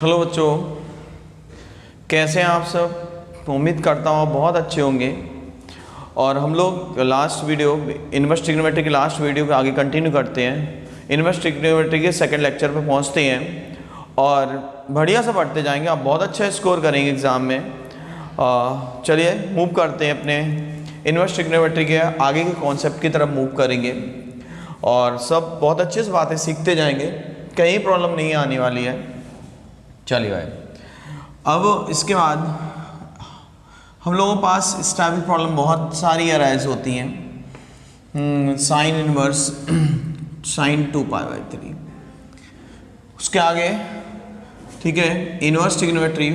Hello बच्चों, कैसे हैं आप सब। उम्मीद करता हूँ आप बहुत अच्छे होंगे। और हम लोग लास्ट वीडियो इनवर्स ट्रिग्नोमेट्री की लास्ट वीडियो को आगे कंटिन्यू करते हैं। इनवर्स ट्रिग्नोमेट्री के सेकंड लेक्चर पे पहुँचते हैं और बढ़िया से पढ़ते जाएंगे। आप बहुत अच्छा स्कोर करेंगे एग्ज़ाम में। चलिए मूव करते हैं अपने इनवर्स ट्रिग्नोमेट्री के आगे के कॉन्सेप्ट की तरफ मूव करेंगे और सब बहुत अच्छे से बातें सीखते जाएंगे। कहीं प्रॉब्लम नहीं आने वाली है। चलिए भाई, अब इसके बाद हम लोगों के पास इस टाइप की प्रॉब्लम बहुत सारी अराइज होती हैं। साइन इनवर्स साइन 2π/3, उसके आगे ठीक है इनवर्स ट्रिग्नोमेट्री,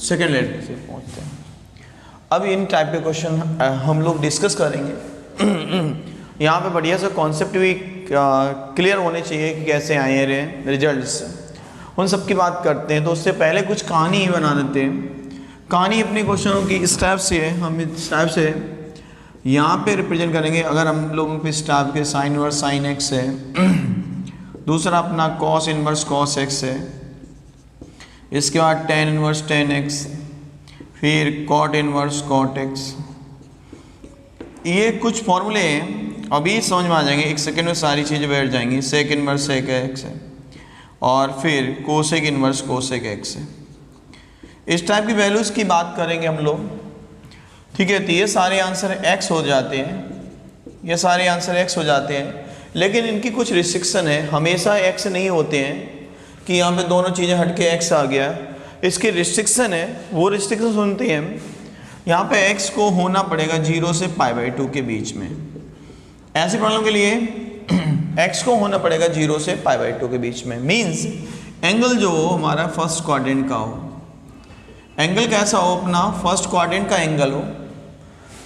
सेकेंड लेटर से पहुंचते हैं। अब इन टाइप के क्वेश्चन हम लोग डिस्कस करेंगे। यहाँ पे बढ़िया सा कॉन्सेप्ट भी क्लियर होने चाहिए कि कैसे आए रहे रिजल्ट्स, उन सब की बात करते हैं। तो उससे पहले कुछ कहानी ही बना देते हैं। कहानी अपने क्वेश्चनों की इस टाइप से है, हम इस टाइप से यहाँ पे रिप्रेजेंट करेंगे। अगर हम लोगों पे इस टाइप के साइन इनवर्स साइन एक्स है, दूसरा अपना कॉस इनवर्स कॉस एक्स है, इसके बाद टेन इनवर्स टेन एक्स, फिर कॉट इनवर्स कॉट एक्स। ये कुछ फॉर्मूले हैं, अभी समझ में आ जाएंगे। एक सेकंड में सारी चीज़ें बैठ जाएंगी। सेक इनवर्स सेक एक्स है और फिर कोसेक इनवर्स कोसेक एक्स है। इस टाइप की वैल्यूज़ की बात करेंगे हम लोग, ठीक है। तो ये सारे आंसर एक्स हो जाते हैं, ये सारे आंसर एक्स हो जाते हैं। लेकिन इनकी कुछ रिस्ट्रिक्शन है, हमेशा एक्स नहीं होते हैं कि यहाँ पे दोनों चीज़ें हट के एक्स आ गया। इसकी रिस्ट्रिक्शन है, वो रिस्ट्रिक्शन सुनते हैं। यहाँ पे एक्स को होना पड़ेगा 0 से π/2 के बीच में। ऐसी प्रॉब्लम के लिए एक्स को होना पड़ेगा 0 से π/2 के बीच में। मींस एंगल जो हो हमारा फर्स्ट क्वाड्रेंट का हो। एंगल कैसा हो? अपना फर्स्ट क्वाड्रेंट का एंगल हो।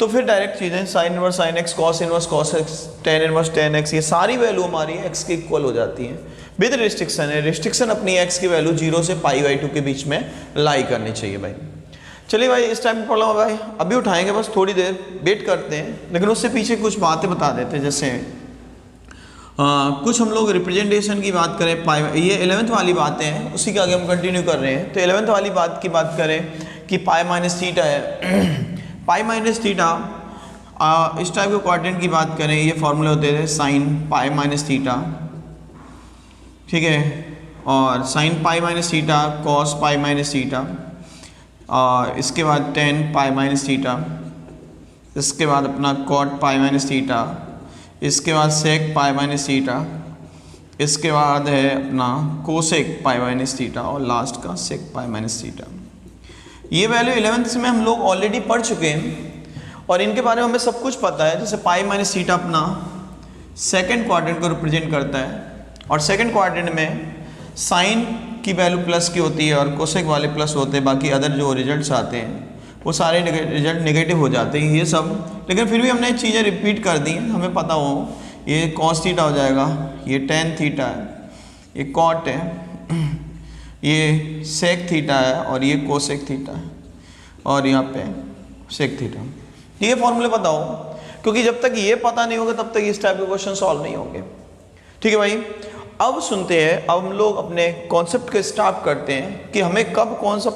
तो फिर डायरेक्ट चीज़ें sign inverse sine x, cos inverse cos x, tan inverse tan x, ये सारी वैल्यू हमारी एक्स के इक्वल हो जाती हैं। विद रिस्ट्रिक्शन है, रिस्ट्रिक्शन अपनी एक्स की वैल्यू 0 से π/2 के बीच में लाई करनी चाहिए भाई। चलिए भाई, इस टाइम में प्रॉब्लम भाई अभी उठाएंगे, बस थोड़ी देर वेट करते हैं। लेकिन उससे पीछे कुछ बातें बता देते हैं। जैसे कुछ हम लोग रिप्रेजेंटेशन की बात करें, ये 11th वाली बातें हैं, उसी के आगे हम कंटिन्यू कर रहे हैं। तो 11th वाली बात की बात करें कि पाई माइनस थीटा है। पाई माइनस थीटा, इस टाइप के क्वाड्रेंट की बात करें, ये फॉर्मूले होते थे साइन पाई माइनस थीटा, ठीक है। और sine pi minus theta, cos pi minus theta, और इसके बाद टेन पाई माइनस थीटा, इसके बाद अपना कॉट पाई माइनस थीटा, इसके बाद सेक पाई माइनस थीटा, इसके बाद है अपना कोसेक पाई माइनस थीटा, और लास्ट का सेक पाई माइनस थीटा। ये वैल्यू 11th में हम लोग ऑलरेडी पढ़ चुके हैं और इनके बारे में हमें सब कुछ पता है। जैसे पाई माइनस थीटा अपना सेकंड क्वाड्रेंट को रिप्रेजेंट करता है और सेकंड क्वाड्रेंट में साइन की वैल्यू प्लस की होती है और कोसेक वाले प्लस होते हैं। बाकी अदर जो रिजल्ट्स आते हैं वो सारे रिजल्ट नेगेटिव हो जाते हैं, ये सब। लेकिन फिर भी हमने चीज़ें रिपीट कर दी, हमें पता हो। ये कॉस थीटा हो जाएगा, ये टेन थीटा है, ये कॉट है, ये सेक थीटा है और ये कोसेक थीटा है, और यहाँ पे सेक थीटा। ये फॉर्मूले पता हो, क्योंकि जब तक ये पता नहीं होगा तब तक इस टाइप के क्वेश्चन सॉल्व नहीं होंगे, ठीक है भाई। अब सुनते हैं, अब हम लोग अपने कॉन्सेप्ट को स्टार्ट करते हैं कि हमें कब कौन सा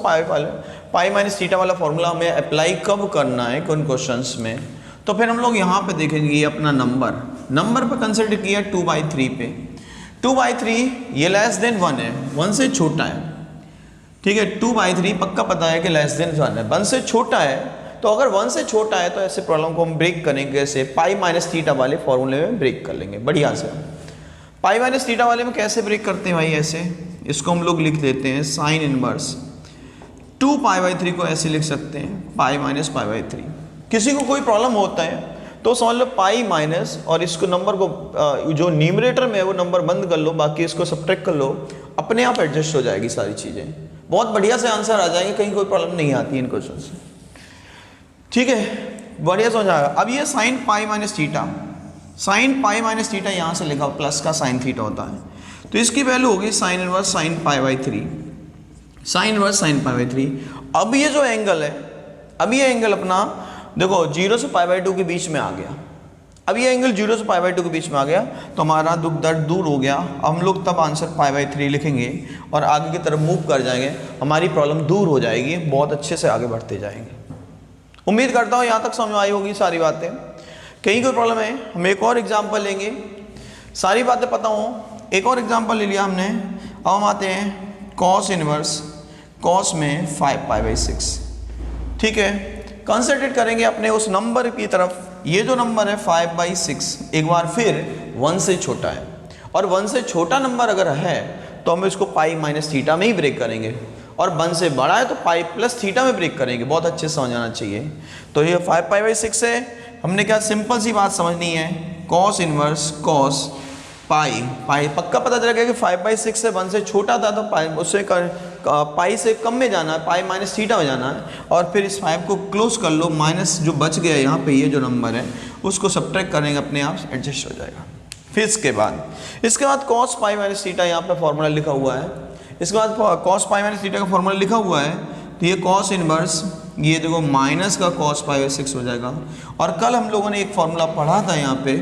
पाई माइनस थीटा वाला फॉर्मूला हमें अप्लाई कब करना है कौन क्वेश्चंस में। तो फिर हम लोग यहाँ पे देखेंगे ये अपना नंबर पे कंसिडर किया 2/3 पे। 2/3 ये लेस देन 1 है, 1 से छोटा है, ठीक है। 2/3 पक्का पता है कि लेस देन 1 है, 1 से छोटा है। तो अगर 1 से छोटा है तो ऐसे प्रॉब्लम को हम ब्रेक करेंगे, ऐसे पाई माइनस थीटा वाले फॉर्मूले में ब्रेक कर लेंगे बढ़िया से। पाई माइनस थीटा वाले में कैसे ब्रेक करते हैं भाई? ऐसे इसको हम लोग लिख देते हैं साइन इनवर्स 2π/3 को ऐसे लिख सकते हैं पाई माइनस π/3। किसी को कोई प्रॉब्लम होता है तो समझ लो पाई माइनस, और इसको नंबर को जो न्यूमरेटर में है वो नंबर बंद कर लो, बाकी इसको सब्ट्रैक्ट कर लो, अपने आप एडजस्ट हो जाएगी सारी चीज़ें, बहुत बढ़िया से आंसर आ जाएंगे, कहीं कोई प्रॉब्लम नहीं आती इन क्वेश्चन से, ठीक है। बढ़िया समझ आएगा। अब ये sine pi minus theta, sine pi minus theta यहाँ से लिखा प्लस का साइन थीटा होता है, तो इसकी वैल्यू होगी sine inverse sine π/3। Sine inverse sine pi by 3। अब ये जो एंगल है, अब ये एंगल अपना देखो 0 से पाई बाई 2 के बीच में आ गया। अब ये एंगल 0 से पाई बाई 2 के बीच में आ गया तो हमारा दुख दर्द दूर हो गया। हम लोग तब आंसर पाई बाई 3 लिखेंगे और आगे की तरफ मूव कर जाएंगे, हमारी प्रॉब्लम दूर हो जाएगी, बहुत अच्छे से आगे बढ़ते जाएंगे। उम्मीद करता हूँ यहाँ तक समझ आई होगी सारी बातें। कहीं कोई प्रॉब्लम है हम एक और एग्जाम्पल लेंगे, सारी बातें पता हो, एक और एग्जाम्पल ले लिया हमने। अब हम आते हैं कॉस इनवर्स कॉस में 5 पाई बाई 6। ठीक है, कंसंट्रेट करेंगे अपने उस नंबर की तरफ। ये जो नंबर है 5 बाई 6 एक बार फिर 1 से छोटा है, और 1 से छोटा नंबर अगर है तो हम इसको पाई माइनस थीटा में ही ब्रेक करेंगे, और 1 से बड़ा है तो पाई प्लस थीटा में ब्रेक करेंगे। बहुत अच्छे से समझ आना चाहिए। तो ये 5 पाई बाई 6 है, हमने क्या सिंपल सी बात समझनी है, कॉस इनवर्स कॉस पाई, पाई पक्का पता चला गया कि 5 बाई 6 से 1 से छोटा था तो पाई उससे पाई से कम में जाना है, पाई माइनस थीटा में जाना है, और फिर इस 5 को क्लोज कर लो, माइनस जो बच गया यहाँ पे ये जो नंबर है उसको सब्ट्रैक्ट करेंगे, अपने आप एडजस्ट हो जाएगा। फिर इसके बाद कॉस पाई माइनस थीटा यहाँ पे फॉर्मूला लिखा हुआ है। इसके बाद कॉस पाई माइनस थीटा का फॉर्मूला लिखा हुआ है, तो ये कॉस इनवर्स ये देखो माइनस का कॉस पाई बाई 6 हो जाएगा। और कल हम लोगों ने एक फॉर्मूला पढ़ा था यहाँ पे,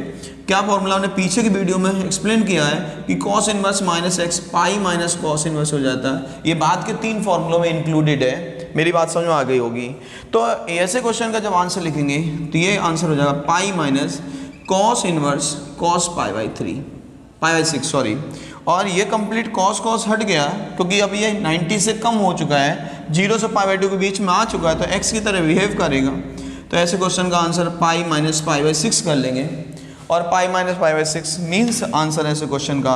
क्या फॉर्मूला हमने पीछे की वीडियो में एक्सप्लेन किया है कि कॉस इनवर्स माइनस एक्स पाई माइनस कॉस इनवर्स हो जाता है। ये बाद के 3 फॉर्मूलों में इंक्लूडेड है, मेरी बात समझ में आ गई होगी। तो ऐसे क्वेश्चन का जब आंसर लिखेंगे तो ये आंसर हो जाएगा पाई minus cos inverse cos pi by 3 pi by 6 sorry. और ये कंप्लीट कॉस कॉस हट गया क्योंकि अब ये 90 से कम हो चुका है, 0 से पाई बाई 2 के बीच में आ चुका है, तो x की तरह बिहेव करेगा। तो ऐसे क्वेश्चन का answer pi minus pi by 6 कर लेंगे, और pi minus pi by 6 means answer ऐसे क्वेश्चन का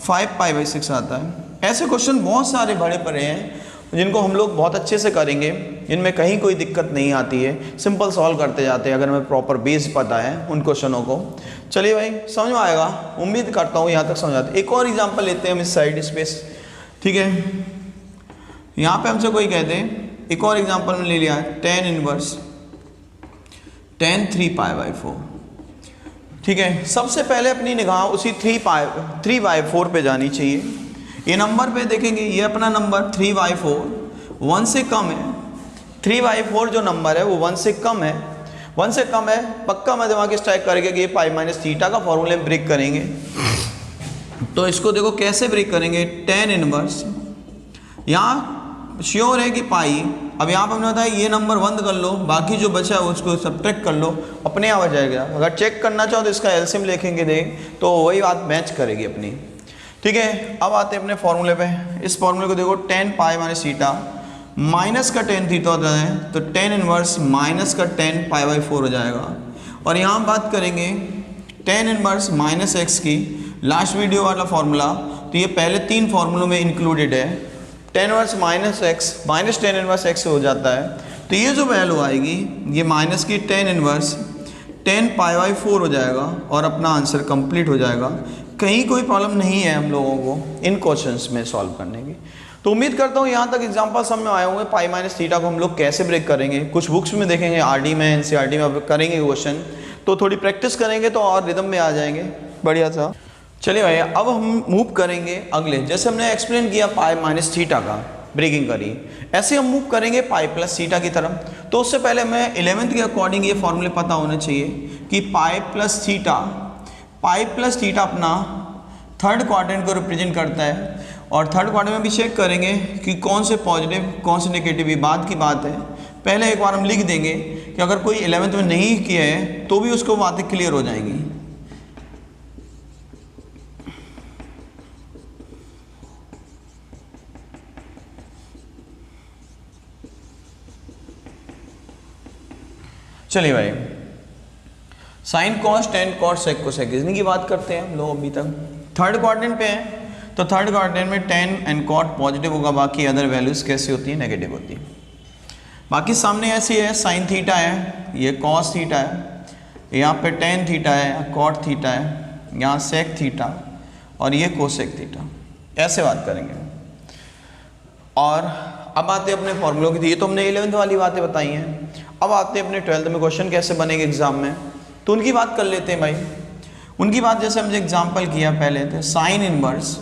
5 पाई बाई 6 आता है। ऐसे क्वेश्चन बहुत सारे बड़े पड़े हैं जिनको हम लोग बहुत अच्छे से करेंगे, इनमें कहीं कोई दिक्कत नहीं आती है, सिंपल सॉल्व करते जाते हैं अगर हमें प्रॉपर बेस पता है उन क्वेश्चनों को। चलिए भाई समझ में आएगा, उम्मीद करता हूँ यहाँ तक समझ आते। एक और एग्जांपल लेते हैं हम इस साइड स्पेस। ठीक है, यहाँ पे हमसे कोई कहते हैं, एक और एग्जांपल में ले लिया है tan inverse tan 3 pi by 4। ठीक है, सबसे पहले अपनी निगाह उसी 3 बाई 4 पे जानी चाहिए। ये नंबर पे देखेंगे, ये अपना नंबर 3 बाई 4 1 से कम है। 3 बाई 4 जो नंबर है वो 1 से कम है, 1 से कम है, पक्का मैं दिमाग स्ट्राइक करेंगे कि ये पाई माइनस थीटा का फॉर्मूले में ब्रेक करेंगे। तो इसको देखो कैसे ब्रेक करेंगे, tan इनवर्स यहाँ श्योर है कि पाई, अब यहाँ पर हमने बताया ये नंबर बंद कर लो, बाकी जो बचा है उसको सब्ट्रैक्ट कर लो, अपने आप आ जाएगा। अगर चेक करना चाहो तो इसका एलसीएम लिखेंगे देख तो वही बात मैच करेगी अपनी। ठीक है, अब आते हैं अपने फॉर्मूले पे। इस फॉर्मूले को देखो tan pi minus theta minus का tan थीटा होता है, तो tan इनवर्स माइनस का tan पाई बाई 4 हो जाएगा। और यहाँ बात करेंगे tan इनवर्स माइनस एक्स की, लास्ट वीडियो वाला फॉर्मूला, तो ये पहले 3 फॉर्मूलों में इंक्लूडेड है। tan inverse minus x minus tan inverse x हो जाता है, तो ये जो वैल्यू आएगी ये माइनस की tan inverse tan pi by 4 हो जाएगा, और अपना आंसर कंप्लीट हो जाएगा। कहीं कोई प्रॉब्लम नहीं है हम लोगों को इन क्वेश्चंस में सॉल्व करने की। तो उम्मीद करता हूँ यहाँ तक एग्जांपल समझ में आए होंगे पाई माइनस थीटा को हम लोग कैसे ब्रेक करेंगे। कुछ बुक्स में देखेंगे, आरडी में एनसीईआरटी में करेंगे क्वेश्चन, तो थोड़ी प्रैक्टिस करेंगे तो और रिदम में आ जाएंगे बढ़िया सा। चलिए भाई अब हम मूव करेंगे अगले, जैसे हमने एक्सप्लेन किया पाई माइनस थीटा का ब्रेकिंग करी, ऐसे हम मूव करेंगे पाई प्लस थीटा की तरफ। तो उससे पहले हमें 11th के अकॉर्डिंग ये फॉर्मूले पता होने चाहिए कि पाई प्लस थीटा अपना थर्ड क्वाड्रेंट को रिप्रेजेंट करता है, और थर्ड क्वाड्रेंट में भी चेक करेंगे कि कौन से पॉजिटिव कौन से नेगेटिव, ये बात की बात है। पहले एक बार हम लिख देंगे कि अगर कोई 11th में नहीं किया है तो भी उसको बातें क्लियर हो जाएंगी। चलिए भाई, sine cos tan cos sec cosec इतनी की बात करते हैं हम लोग अभी तक। थर्ड क्वाड्रेंट पे हैं, तो थर्ड क्वाड्रेंट में टेन एंड कॉट पॉजिटिव होगा, बाकी अदर वैल्यूज कैसी होती है, नेगेटिव होती है। बाकी सामने ऐसी है, साइन थीटा है, ये कॉस थीटा है, यहाँ पे टेन थीटा है, कॉट थीटा है, यहाँ सेक थीटा, और ये कोसेक थीटा, ऐसे बात करेंगे। और अब आते हैं अपने फॉर्मूलों की, ये तो हमने 11th वाली बातें बताई हैं। अब आते हैं अपने 12th में क्वेश्चन कैसे बनेंगे एग्जाम में, तो उनकी बात कर लेते हैं भाई। उनकी बात जैसे हमने एग्जाम्पल किया पहले थे, साइन इनवर्स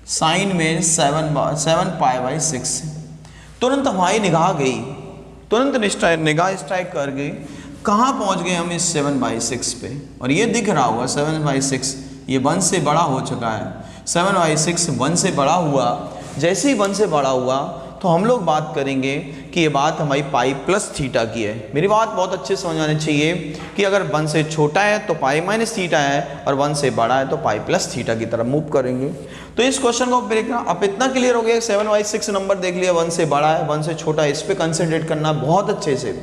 साइन में 7 पाई बाई 6। तुरंत हमारी निगाह गई, तुरंत निगाह स्ट्राइक कर गई, कहाँ पहुँच गए हम इस 7/6 पे। और ये दिख रहा होगा 7/6 ये 1 से बड़ा हो चुका है। 7/6 1 से बड़ा हुआ, जैसे ही 1 से बड़ा हुआ तो हम लोग बात करेंगे कि ये बात हमारी पाई प्लस थीटा की है। मेरी बात बहुत अच्छे से समझ आनी चाहिए कि अगर 1 से छोटा है तो पाई माइनस थीटा है, और 1 से बड़ा है तो पाई प्लस थीटा की तरफ मूव करेंगे। तो इस क्वेश्चन को ब्रेक अब इतना क्लियर हो गया, 7/6 नंबर देख लिया, 1 से बड़ा है 1 से छोटा है, इस पर कंसंट्रेट करना बहुत अच्छे से।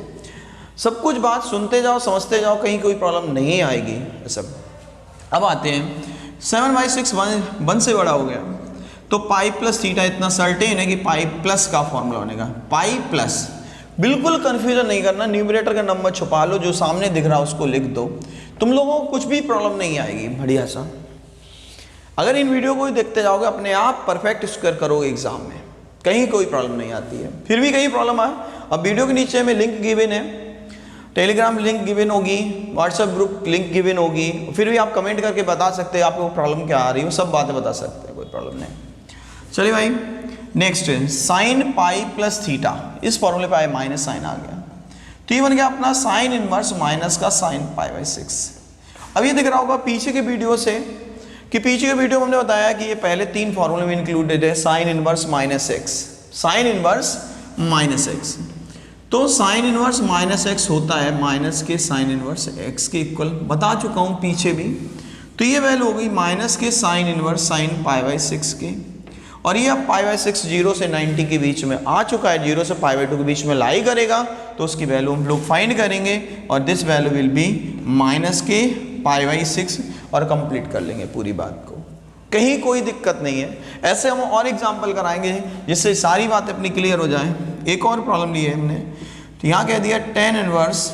सब कुछ बात सुनते जाओ, समझते जाओ, कहीं कोई प्रॉब्लम नहीं आएगी सब। अब आते हैं 7/6 1 से बड़ा हो गया तो पाई प्लस थीटा इतना सर्टेन है कि पाई प्लस का फॉर्मूला बनेगा। पाई प्लस, बिल्कुल कंफ्यूजन नहीं करना, न्यूमरेटर का नंबर छुपा लो, जो सामने दिख रहा है उसको लिख दो, तुम लोगों को कुछ भी प्रॉब्लम नहीं आएगी। बढ़िया सा अगर इन वीडियो को ही देखते जाओगे अपने आप परफेक्ट स्क्वायर करोगे एग्जाम में, कहीं कोई प्रॉब्लम नहीं आती है। फिर भी कहीं प्रॉब्लम आए, अब वीडियो के नीचे में लिंक गिवन है, टेलीग्राम लिंक गिवन होगी, व्हाट्सएप ग्रुप लिंक गिवन होगी, फिर भी आप कमेंट करके बता सकते हैं आपको प्रॉब्लम क्या आ रही हो, सब बातें बता सकते हैं, कोई प्रॉब्लम नहीं। चलिए भाई नेक्स्ट है साइन पाई प्लस थीटा, इस फॉर्मूले पे माइनस साइन आ गया तो ये बन गया अपना साइन इनवर्स माइनस का साइन पाई/6। अब ये दिख रहा होगा पीछे के वीडियो से कि पीछे के वीडियो में हमने बताया कि ये पहले 3 फॉर्मूले में इंक्लूडेड है, sine inverse -x, sine inverse -x। तो साइन इनवर्स -x होता है माइनस के साइन इनवर्स x के इक्वल, बता चुका हूँ पीछे भी। तो ये वैल्यू हो गई माइनस के साइन इनवर्स साइन पाई/6 के, और ये अब पाई/6 0 से 90 के बीच में आ चुका है, 0 से पाई/2 के बीच में लाई करेगा तो उसकी वैल्यू हम लोग फाइंड करेंगे, और this value will be minus के पाई/6 और कंप्लीट कर लेंगे पूरी बात को, कहीं कोई दिक्कत नहीं है। ऐसे हम और एग्जाम्पल कराएंगे जिससे सारी बातें अपनी क्लियर हो जाए। एक और प्रॉब्लम ली है हमने, तो यहाँ कह दिया tan इनवर्स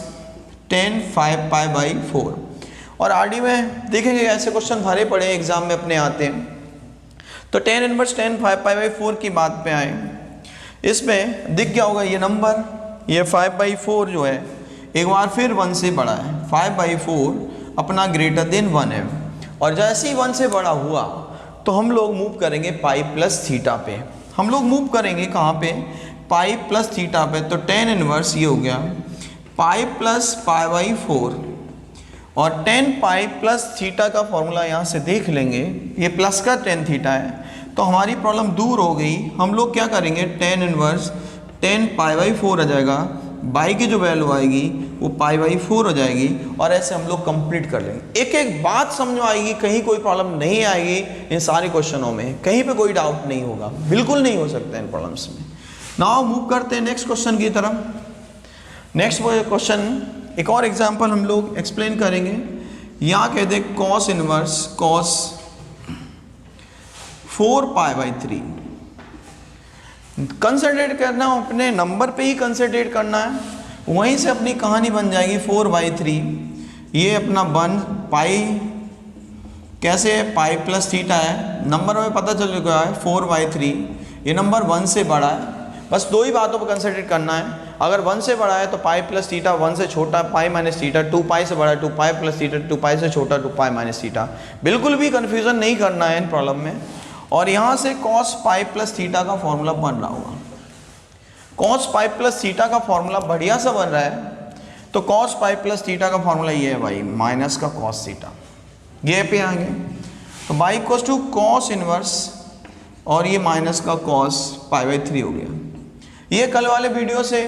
tan 5π/4, और आरडी में देखेंगे ऐसे क्वेश्चन भरे पड़े एग्जाम में अपने आते हैं। तो tan इनवर्स tan 5π/4 की बात पे आए, इसमें दिख गया होगा ये नंबर, ये 5/4 जो है एक बार फिर 1 से बड़ा है, 5/4 अपना ग्रेटर देन 1 है, और जैसे ही 1 से बड़ा हुआ तो हम लोग मूव करेंगे पाई प्लस थीटा पे। हम लोग मूव करेंगे कहाँ पे, पाई प्लस थीटा पे। तो tan इनवर्स ये हो गया पाई प्लस पाई/4, और tan पाई प्लस थीटा का फॉर्मूला यहाँ से देख लेंगे, ये प्लस का tan थीटा है, तो हमारी प्रॉब्लम दूर हो गई। हम लोग क्या करेंगे, tan इनवर्स tan पाई/4 आ जाएगा, बाई की जो वैल्यू आएगी वो पाई/4 हो जाएगी, और ऐसे हम लोग कंप्लीट कर लेंगे। एक एक बात समझ आएगी, कहीं कोई प्रॉब्लम नहीं आएगी इन सारे क्वेश्चनों में, कहीं पे कोई डाउट नहीं होगा, बिल्कुल नहीं हो सकता इन प्रॉब्लम्स में। नाउ मूव करते हैं नेक्स्ट क्वेश्चन की तरफ। नेक्स्ट क्वेश्चन एक और एग्जाम्पल हम लोग एक्सप्लेन करेंगे। यहाँ कह दे कॉस इनवर्स कॉस 4π/3। कंसंट्रेट करना अपने नंबर पे ही कंसंट्रेट करना है, वहीं से अपनी कहानी बन जाएगी 4/3। ये अपना 1 पाई कैसे है, पाई प्लस थीटा है, नंबर में पता चल चुका है 4/3, ये नंबर 1 से बड़ा है। बस 2 ही बातों पर कंसंट्रेट करना है, अगर 1 से बड़ा है तो पाई प्लस थीटा, 1 से छोटा पाई माइनस थीटा, 2 पाई से बड़ा 2 पाई प्लस थीटा, 2 पाई से छोटा 2 पाई माइनस थीटा। बिल्कुल भी कन्फ्यूज़न नहीं करना है इन प्रॉब्लम में। और यहाँ से कॉस पाई प्लस थीटा का फॉर्मूला बन रहा होगा, कॉस पाई प्लस थीटा का फॉर्मूला बढ़िया सा बन रहा है। तो कॉस पाई प्लस थीटा का फॉर्मूला ये है भाई, माइनस का कॉस थीटा, ये पे आएंगे तो by equals to cos inverse, और ये माइनस का कॉस पाई/3 हो गया। ये कल वाले वीडियो से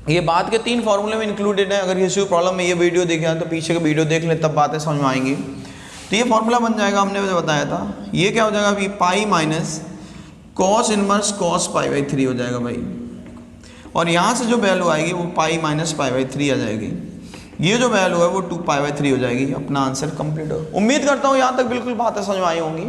ये बात के 3 फॉर्मूले में इंक्लूडेड है। अगर किसी प्रॉब्लम में ये वीडियो देखे तो पीछे का वीडियो देख ले, तब बातें समझ में आएंगी। तो ये फॉर्मूला बन जाएगा, हमने बताया था। ये क्या हो जाएगा अभी, pi minus cos inverse cos पाई/3 हो जाएगा भाई, और यहाँ से जो वैल्यू आएगी वो पाई माइनस पाई/3 आ जाएगी। ये जो वैल्यू है वो 2 पाई/3 हो जाएगी। अपना आंसर कंप्लीट हो। उम्मीद करता हूँ यहाँ तक बिल्कुल बातें समझ में आई होंगी।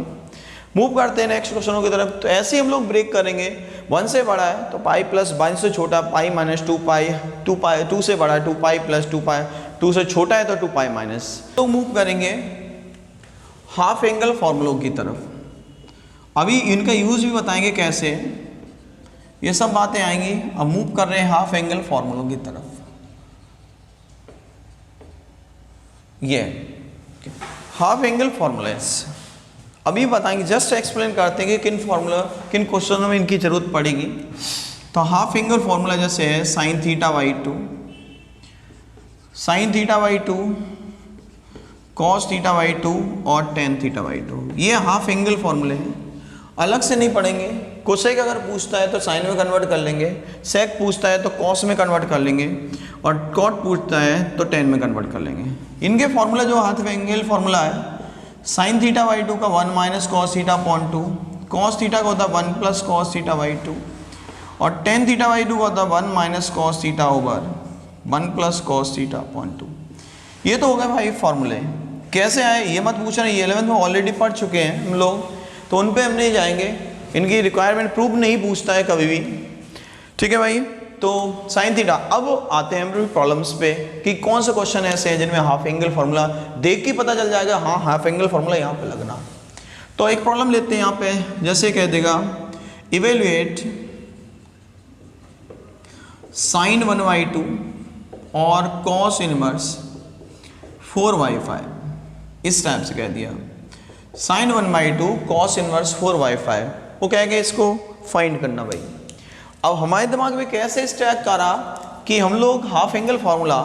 मूव करते हैं नेक्स्ट क्वेश्चनों की तरफ। तो ऐसे ही हम लोग ब्रेक करेंगे, 1 से बड़ा है तो पाई प्लस 1 से छोटा पाई माइनस 2 पाई, 2 से बड़ा है 2 पाई प्लस 2 पाई, 2 से छोटा है तो 2 पाई माइनस। तो मूव करेंगे हाफ एंगल फॉर्मूलों की तरफ। अभी इनका यूज भी बताएंगे कैसे, ये सब बातें आएंगी। अब मूव कर रहे हैं हाफ एंगल फॉर्मूलों की तरफ। ये हाफ एंगल फॉर्मूलास, अभी बताएंगे, जस्ट एक्सप्लेन करते हैं कि किन फॉर्मूला किन क्वेश्चनों में इनकी जरूरत पड़ेगी। तो हाफ फिंगर फॉर्मूला जैसे है sine theta by to, sine theta by to, cos theta by two और टेन थीटा बाई टू, ये हाफ एंगल फॉर्मूले हैं, अलग से नहीं पढ़ेंगे। कोसेक अगर पूछता है तो साइन में कन्वर्ट कर लेंगे, सेक पूछता है तो कॉस में कन्वर्ट कर लेंगे, और कॉट पूछता है तो टेन में कन्वर्ट कर लेंगे। इनके फॉर्मूला जो हाफ एंगल फॉर्मूला है, साइन थीटा बाई टू का 1 minus cos theta upon two, cos theta का होता है 1 plus cos theta by two, और टेन थीटा बाई टू का होता है 1 minus cos theta over 1 plus cos theta upon two. ये तो हो गए भाई फॉर्मूले। कैसे आए ये मत पूछना, ये 11th में ऑलरेडी पढ़ चुके हैं हम लोग, तो उन पे हम नहीं जाएंगे। इनकी रिक्वायरमेंट प्रूफ नहीं पूछता है कभी भी, ठीक है भाई। तो साइन थीटा, अब आते हैं हम प्रॉब्लम्स पे कि कौन से क्वेश्चन ऐसे हैं जिनमें हाफ एंगल फॉर्मूला देख के पता चल जाएगा, हाँ हाफ एंगल फॉर्मूला यहाँ पे लगना। तो एक प्रॉब्लम लेते हैं यहाँ पे, जैसे कह देगा इवेल्युएट साइन 1/2 और कॉस इनवर्स 4/5, इस टाइप से कह दिया। साइन 1/2 कॉस इनवर्स 4/5, वो कहेगा इसको फाइंड करना भाई। अब हमारे दिमाग में कैसे स्ट्रैक करा कि हम लोग हाफ एंगल फार्मूला,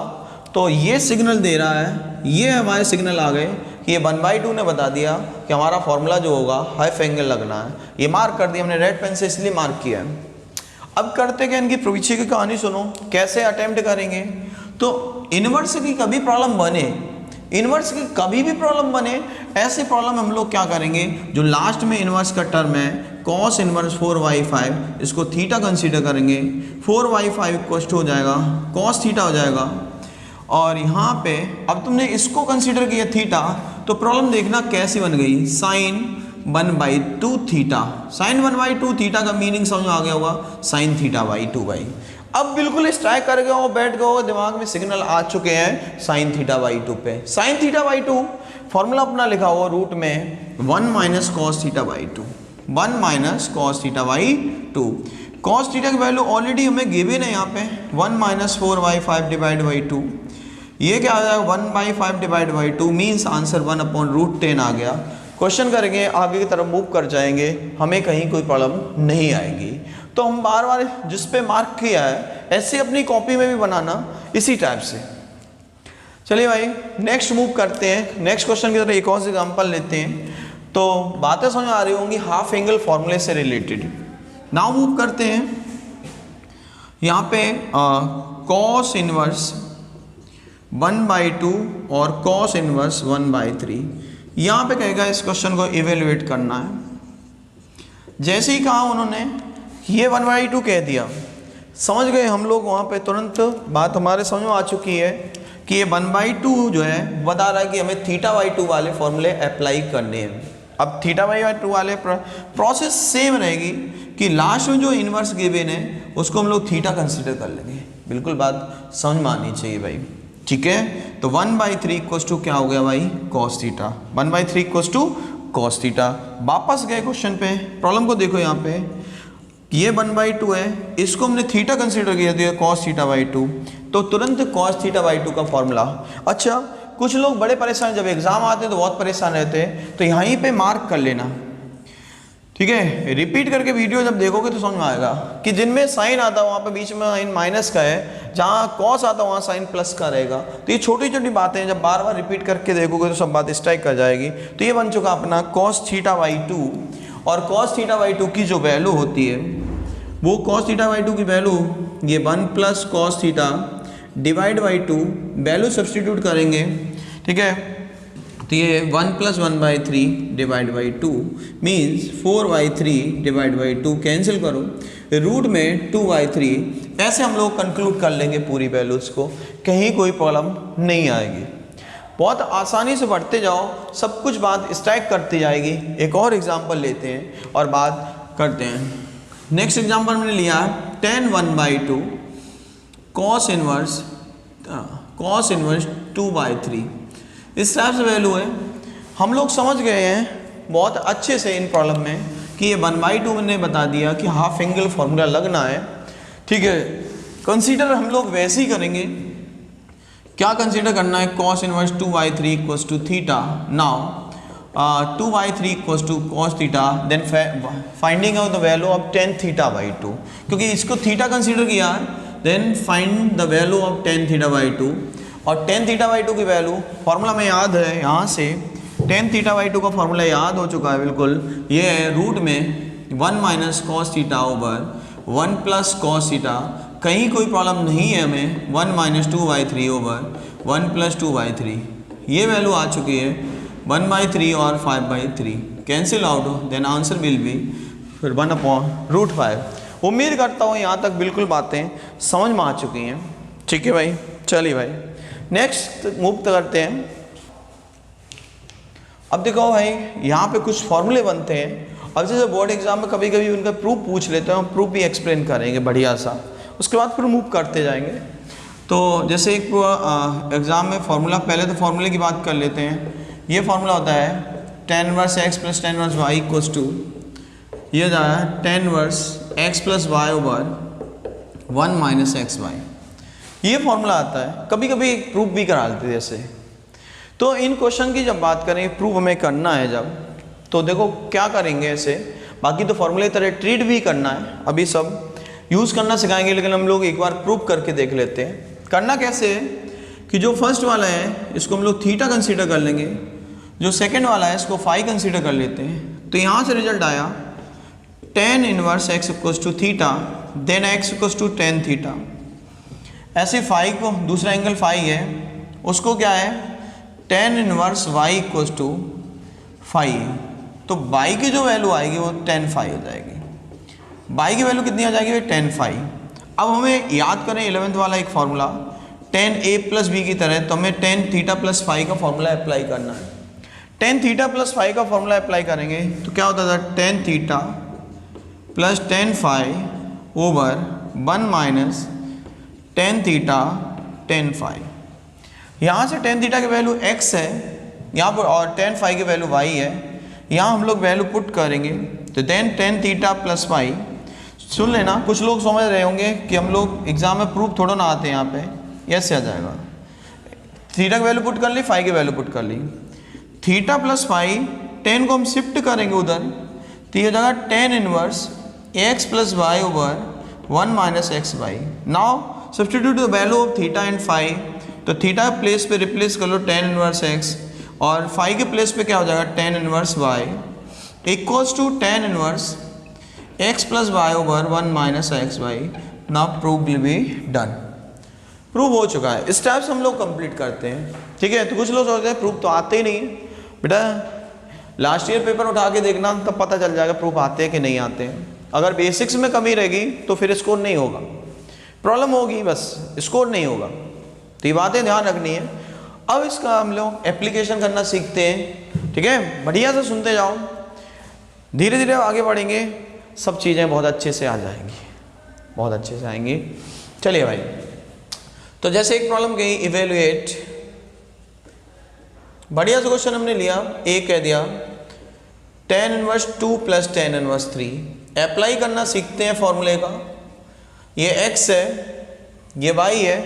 तो ये सिग्नल दे रहा है, ये हमारे सिग्नल आ गए कि ये 1/2 ने बता दिया कि हमारा फार्मूला जो होगा हाफ एंगल लगना है। ये मार्क कर दिया हमने रेड पेन से, इसलिए मार्क किया है। अब करते क्या, इनकी पीछे की कहानी सुनो कैसे अटेम्प्ट करेंगे। तो इनवर्स की कभी प्रॉब्लम बने, इनवर्स की कभी भी प्रॉब्लम बने, ऐसे प्रॉब्लम हम लोग क्या करेंगे, जो लास्ट में इनवर्स का टर्म है कॉस इनवर्स 4/5, इसको थीटा कंसीडर करेंगे। 4/5 इक्वल टू हो जाएगा कॉस थीटा हो जाएगा, और यहाँ पे अब तुमने इसको कंसीडर किया थीटा, तो प्रॉब्लम देखना कैसी बन गई, साइन 1/2 थीटा। साइन 1/2 थीटा का मीनिंग समझ में आ गया होगा, साइन थीटा बाई 2 बाई। अब बिल्कुल स्ट्राइक कर गया हो, बैठ गया हो, दिमाग में सिग्नल आ चुके हैं साइन थीटा बाई 2 पे। साइन थीटा बाई 2 फॉर्मूला अपना लिखा हुआ रूट में 1 minus cos theta by 2, 1 minus cos theta by 2। Cos theta की वैल्यू ऑलरेडी हमें गिवन है यहाँ पे 1 माइनस 4/5 डिवाइड बाई 2। ये क्या आ जाएगा 1/5 डिवाइड बाई 2 मीन्स आंसर 1/√10 आ गया। क्वेश्चन करेंगे आगे की तरफ मूव कर जाएंगे, हमें कहीं कोई प्रॉब्लम नहीं आएगी। तो हम बार बार जिस पे मार्क किया है ऐसे अपनी कॉपी में भी बनाना इसी टाइप से। चलिए भाई नेक्स्ट मूव करते हैं, नेक्स्ट क्वेश्चन की तरफ एक और एग्जांपल लेते हैं। तो बातें समझ आ रही होंगी हाफ एंगल फॉर्मूले से रिलेटेड। नाउ मूव करते हैं यहाँ पे कॉस इनवर्स 1/2 और कॉस इनवर्स 1/3। यहाँ पे कहेगा इस क्वेश्चन को इवेल्युएट करना है। जैसे ही कहा उन्होंने ये 1/2 कह दिया, समझ गए हम लोग, वहाँ पे तुरंत बात हमारे समझ में आ चुकी है कि ये 1/2 जो है बता रहा है कि हमें थीटा बाई 2 वाले फॉर्मूले अप्लाई करने हैं। अब थीटा बाई 2 वाले प्रोसेस सेम रहेगी कि लास्ट में जो इनवर्स गिवन है उसको हम लोग थीटा कंसीडर कर लेंगे। बिल्कुल बात समझ में आनी चाहिए भाई, ठीक है। तो 1/3 इक्वल्स टू क्या हो गया भाई, cos theta. 1/3 equals to cos theta. वापस गए क्वेश्चन पे, प्रॉब्लम को देखो यहाँ पे, ये 1/2 है, इसको हमने थीटा कंसीडर किया था कॉस थीटा बाई 2, तो तुरंत कॉस थीटा बाई 2 का फॉर्मूला। अच्छा कुछ लोग बड़े परेशान, जब एग्जाम आते हैं तो बहुत परेशान रहते हैं, तो यहीं पे मार्क कर लेना, ठीक है। रिपीट करके वीडियो जब देखोगे तो समझ में आएगा कि जिनमें साइन आता है वहाँ पे बीच में साइन माइनस का है, जहाँ कॉस आता है वहाँ साइन प्लस का रहेगा। तो ये छोटी छोटी बातें जब बार बार रिपीट करके देखोगे तो सब बात स्ट्राइक कर जाएगी। तो ये बन चुका अपना कॉस थीटा बाई 2, और कॉस थीटा बाई 2 की जो वैल्यू होती है वो कॉस थीटा बाई 2 की वैल्यू ये 1 plus cos theta divide by 2, value substitute करेंगे, ठीक है। तो ये 1 plus 1/3 divide by 2 means 4/3 divide by 2, cancel करो, रूट में 2/3। ऐसे हम लोग कंक्लूड कर लेंगे पूरी वैल्यूज़ को, कहीं कोई प्रॉब्लम नहीं आएगी। बहुत आसानी से पढ़ते जाओ, सब कुछ बात स्ट्राइक करती जाएगी। एक और एग्जाम्पल लेते हैं और बात करते हैं। नेक्स्ट एग्जाम्पल मैंने लिया tan 1/2 कॉस इनवर्स 2/3। इस टाइप से वैल्यू है। हम लोग समझ गए हैं बहुत अच्छे से इन प्रॉब्लम में कि ये 1/2 मैंने बता दिया कि हाफ एंगल फॉर्मूला लगना है, ठीक है। कंसीडर हम लोग वैसे ही करेंगे, क्या कंसीडर करना है, cos inverse 2/3 equals to theta. Now 2/3 equals to cos theta, then finding out the value of tan theta by two, क्योंकि इसको थीटा कंसीडर किया है, then find the value of tan theta by two. और tan theta by two की वैल्यू formula में याद है, यहाँ से टेन थीटा बाई टू का फॉर्मूला याद हो चुका है बिल्कुल, ये है रूट में 1 minus cos theta over 1 plus cos theta, कहीं कोई प्रॉब्लम नहीं है हमें, 1 माइनस 2/3 ओवर 1 प्लस 2/3, ये वैल्यू आ चुकी है 1/3 और 5/3 कैंसिल आउट हो, देन आंसर विल बी फिर 1/√5। उम्मीद करता हूँ यहाँ तक बिल्कुल बातें समझ में आ चुकी हैं। ठीक है भाई, चलिए भाई नेक्स्ट मूव करते हैं। अब देखो भाई यहाँ पे कुछ फॉर्मूले बनते हैं, अब जैसे बोर्ड एग्जाम में कभी कभी उनका प्रूफ पूछ लेते हैं, हम प्रूफ भी एक्सप्लेन करेंगे बढ़िया सा, उसके बाद फिर मूव करते जाएंगे। तो जैसे एक एग्ज़ाम में फार्मूला, पहले तो फार्मूले की बात कर लेते हैं। ये फार्मूला होता है tan inverse x plus tan inverse y equals to, ये होता है tan inverse x plus y over 1 minus x y, ये फार्मूला आता है। कभी कभी प्रूफ भी करा लेते हैं जैसे। तो इन क्वेश्चन की जब बात करें, प्रूफ हमें करना है जब, तो देखो क्या करेंगे ऐसे, बाकी तो फॉर्मूले तरह ट्रीट भी करना है, अभी सब यूज़ करना सिखाएंगे, लेकिन हम लोग एक बार प्रूफ करके देख लेते हैं। करना कैसे है कि जो फर्स्ट वाला है इसको हम लोग थीटा कंसीडर कर लेंगे, जो सेकंड वाला है इसको फाई कंसीडर कर लेते हैं। तो यहाँ से रिजल्ट आया tan inverse x equals to theta, then x equals to tan theta. ऐसे फाई को, दूसरा एंगल फाई है, उसको क्या है tan inverse y equals to phi, तो y की जो वैल्यू आएगी वो tan फाई हो जाएगी। y की वैल्यू कितनी आ जाएगी, tan फाई। अब हमें याद करें 11th वाला एक formula tan a plus b की तरह, तो हमें tan थीटा प्लस फाई का फार्मूला अप्लाई करना है। tan थीटा प्लस फाई का फार्मूला अप्लाई करेंगे तो क्या होता था, tan theta plus tan phi over 1 minus tan theta tan phi. यहाँ से tan थीटा की वैल्यू x है यहाँ पर, और tan फाई की वैल्यू y है, यहाँ हम लोग वैल्यू पुट करेंगे, तो then tan theta plus phi. सुन लेना, कुछ लोग समझ रहे होंगे कि हम लोग एग्जाम में प्रूफ थोड़ा ना आते हैं, यहाँ पे ऐसे आ जाएगा, थीटा की वैल्यू पुट कर ली, फाई की वैल्यू पुट कर ली, थीटा प्लस फाई, tan को हम शिफ्ट करेंगे उधर, तो ये जगह tan inverse x plus y over 1 minus x y. Now substitute the value of theta and phi, तो थीटा प्लेस पे रिप्लेस कर लो tan इनवर्स x, और फाई के प्लेस पे क्या हो जाएगा tan inverse y equals to tan inverse x plus y over 1 minus x y. Now proof will be done, proof हो चुका है। इस टाइप से हम लोग कंप्लीट करते हैं। ठीक है, तो कुछ लोग सोचते हैं प्रूफ तो आते ही नहीं है। बेटा लास्ट ईयर पेपर उठा के देखना, तब पता चल जाएगा प्रूफ आते हैं कि नहीं आते हैं। अगर बेसिक्स में कमी रहेगी तो फिर स्कोर नहीं होगा, प्रॉब्लम होगी, बस स्कोर नहीं होगा। तो ये बातें ध्यान रखनी है। अब इसका हम लोग एप्लीकेशन करना सीखते हैं। ठीक है, बढ़िया से सुनते जाओ, धीरे धीरे आगे बढ़ेंगे, सब चीज़ें बहुत अच्छे से आ जाएंगी, बहुत अच्छे से आएंगी। चलिए भाई, तो जैसे एक प्रॉब्लम कही, इवेलुएट, बढ़िया से क्वेश्चन हमने लिया, ए कह दिया tan inverse 2 plus tan inverse 3। Apply करना सीखते हैं फॉर्मूले का। ये x है, ये y है,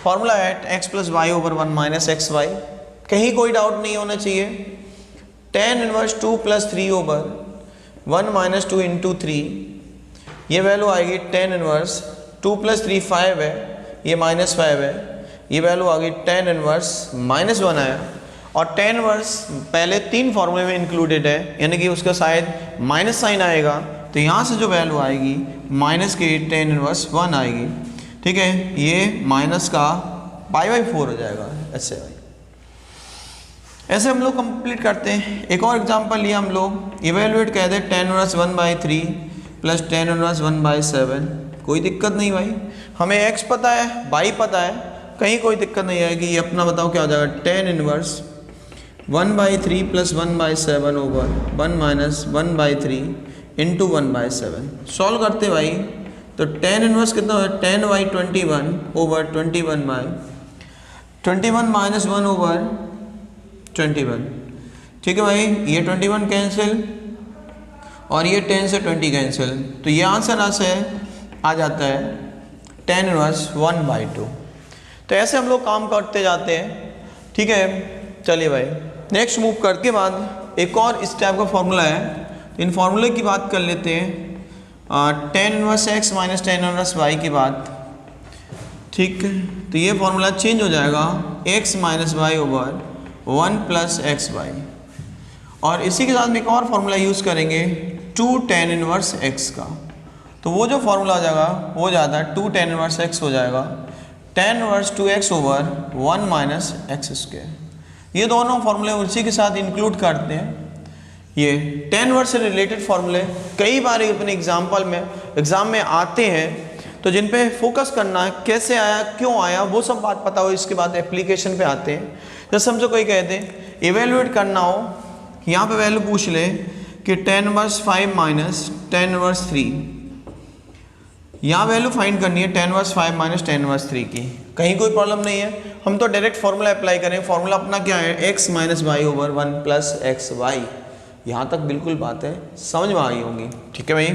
फॉर्मूला है x plus y over 1 minus x y. कहीं कोई डाउट नहीं होना चाहिए। tan inverse 2 plus 3 over 1 minus 2 into 3, ये वैल्यू आएगी tan इनवर्स 2 प्लस 3 5 है, ये माइनस 5 है, ये वैल्यू आ गई tan इनवर्स माइनस 1 आया। और tan इनवर्स पहले 3 फॉर्मूले में इंक्लूडेड है, यानी कि उसका शायद माइनस साइन आएगा, तो यहाँ से जो वैल्यू आएगी माइनस की tan इनवर्स 1 आएगी। ठीक है, ये माइनस का π/4 हो जाएगा। ऐसे भाई, ऐसे हम लोग कंप्लीट करते हैं। एक और एग्जांपल लिया हम लोग, इवेलुएट कह दे tan inverse 1/3 plus tan inverse 1/7। कोई दिक्कत नहीं भाई, हमें x पता है, y पता है, कहीं कोई दिक्कत नहीं आएगी। ये अपना बताओ क्या हो जाएगा, tan inverse 1/3 plus 1/7 over 1 minus 1/3 into 1/7। Solve करते भाई, तो tan इनवर्स कितना होगा, tan y 21 over 21 minus 1 over 21। ठीक है भाई, ये 21 कैंसिल और ये 10 से 20 कैंसिल, तो ये आंसर से आ जाता है tan इनवर्स 1/2। तो ऐसे हम लोग काम करते जाते हैं। ठीक है, चलिए भाई नेक्स्ट मूव करके बाद एक और इस टाइप का फॉर्मूला है, तो इन फॉर्मूले की बात कर लेते हैं। Tan inverse x minus tan inverse y की बात, ठीक है। तो ये फॉर्मूला चेंज हो जाएगा x minus y over 1 plus x y, और इसी के साथ में एक और फॉर्मूला यूज़ करेंगे 2 टेन इनवर्स x का। तो वो जो फॉर्मूला हो जाएगा वो ज़्यादा 2 टेन इनवर्स x हो जाएगा, ten inverse 2x over 1 minus x square. ये दोनों फॉर्मूले उसी के साथ इंक्लूड करते हैं। ये टेन इनवर्स से रिलेटेड फॉर्मूले कई बार अपने एग्जाम में आते हैं, तो जिन पे फोकस करना है, कैसे आया क्यों आया वो सब बात पता हो, इसके बाद एप्लीकेशन पे आते हैं। जैसे हमसे कोई कहते हैं इवेल्युएट करना हो, यहाँ पे वैल्यू पूछ ले कि tan inverse 5 minus tan inverse 3, यहाँ वैल्यू फाइंड करनी है tan inverse 5 minus tan inverse 3 की। कहीं कोई प्रॉब्लम नहीं है, हम तो डायरेक्ट फॉर्मूला अप्लाई करें। फॉर्मूला अपना क्या है, x minus y over 1 plus x y. यहाँ तक बिल्कुल बात है समझ में आई होंगी, ठीक है भाई।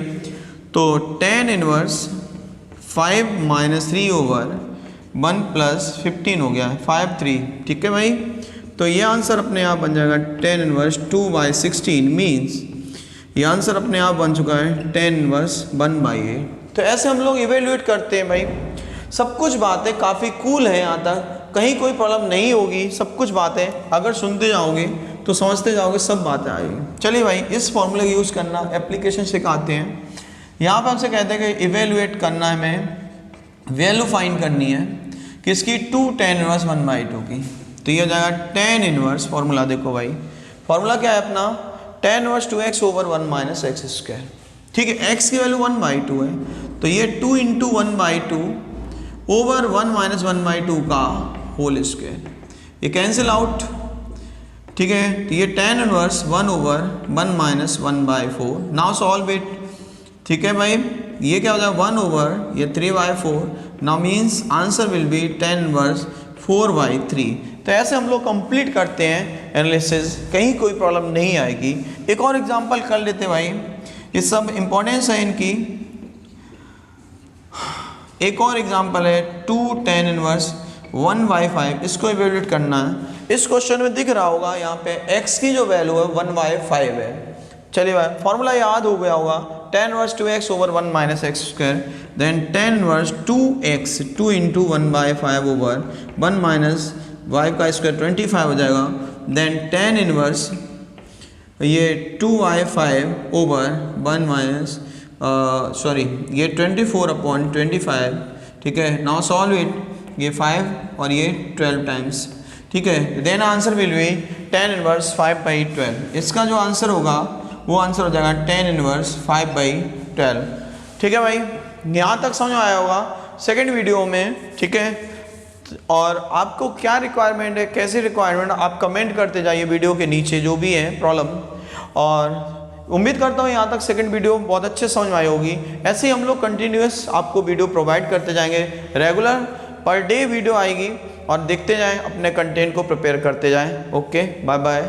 तो ten inverse 5 minus 3 over 1 plus 15 हो गया है 5 3, ठीक है भाई। तो ये आंसर अपने आप बन जाएगा टेन इनवर्स 2/16 मीन्स ये आंसर अपने आप बन चुका है टेन इनवर्स 1/8। तो ऐसे हम लोग इवेल्युएट करते हैं भाई। सब कुछ बातें काफ़ी कूल है, यहाँ तक कहीं कोई प्रॉब्लम नहीं होगी। सब कुछ बातें अगर सुनते जाओगे तो समझते जाओगे, सब बातें आएगी। चलिए भाई, इस फॉर्मूले का यूज़ करना एप्लीकेशन सिखाते हैं। यहाँ पर हमसे कहते हैं कि इवेल्युएट करना है, हमें वैल्यू फाइंड करनी है किसकी, 2 टेन इनवर्स 1/2 की। तो ये हो जाएगा टेन इनवर्स, फॉर्मूला देखो भाई, फॉर्मूला क्या है अपना, ten inverse 2x over 1 minus x square, ठीक है। x की वैल्यू 1/2 है, तो ये 2 इंटू 1/2 ओवर 1 माइनस 1/2 का होल स्क्वायर, ये कैंसिल आउट, ठीक है। तो ये tan inverse 1 over 1 minus 1/4। Now solve it, ठीक है भाई। ये क्या हो जाएगा 1 ओवर ये 3/4, now means answer will be tan inverse 4/3। तो ऐसे हम लोग कंप्लीट करते हैं एनालिसिस, कहीं कोई प्रॉब्लम नहीं आएगी। एक और एग्जांपल कर लेते हैं भाई, ये सब इंपॉर्टेंस है इनकी। एक और एग्जांपल है 2 टेन इनवर्स 1/5, इसको इवेल्युएट करना है। इस क्वेश्चन में दिख रहा होगा यहाँ पे x की जो वैल्यू है 1/5 है। चलिए भाई, फॉर्मूला याद हो गया होगा, tan inverse 2x over 1 minus x square, then tan inverse 2x 2 into 1/5 over 1 minus y का स्क्वायर 25 हो जाएगा, देन टेन इनवर्स ये 2/5 ओवर 1 माइनस ये 24/25, ठीक है। नाउ सॉल्व इट, ये 5 और ये 12 टाइम्स, ठीक है। Then answer will be tan inverse 5/12। इसका जो आंसर होगा वो आंसर हो जाएगा टेन इनवर्स 5/12, ठीक है भाई। यहाँ तक समझ में आया होगा सेकंड वीडियो में, ठीक है। और आपको क्या रिक्वायरमेंट है, कैसी रिक्वायरमेंट, आप कमेंट करते जाइए वीडियो के नीचे जो भी है प्रॉब्लम, और उम्मीद करता हूँ यहाँ तक सेकंड वीडियो बहुत अच्छे समझ में आई होगी। ऐसे ही हम लोग कंटिन्यूस आपको वीडियो प्रोवाइड करते जाएंगे, रेगुलर पर डे वीडियो आएगी, और देखते जाएं, अपने कंटेंट को प्रिपेयर करते जाएं। Okay, bye bye.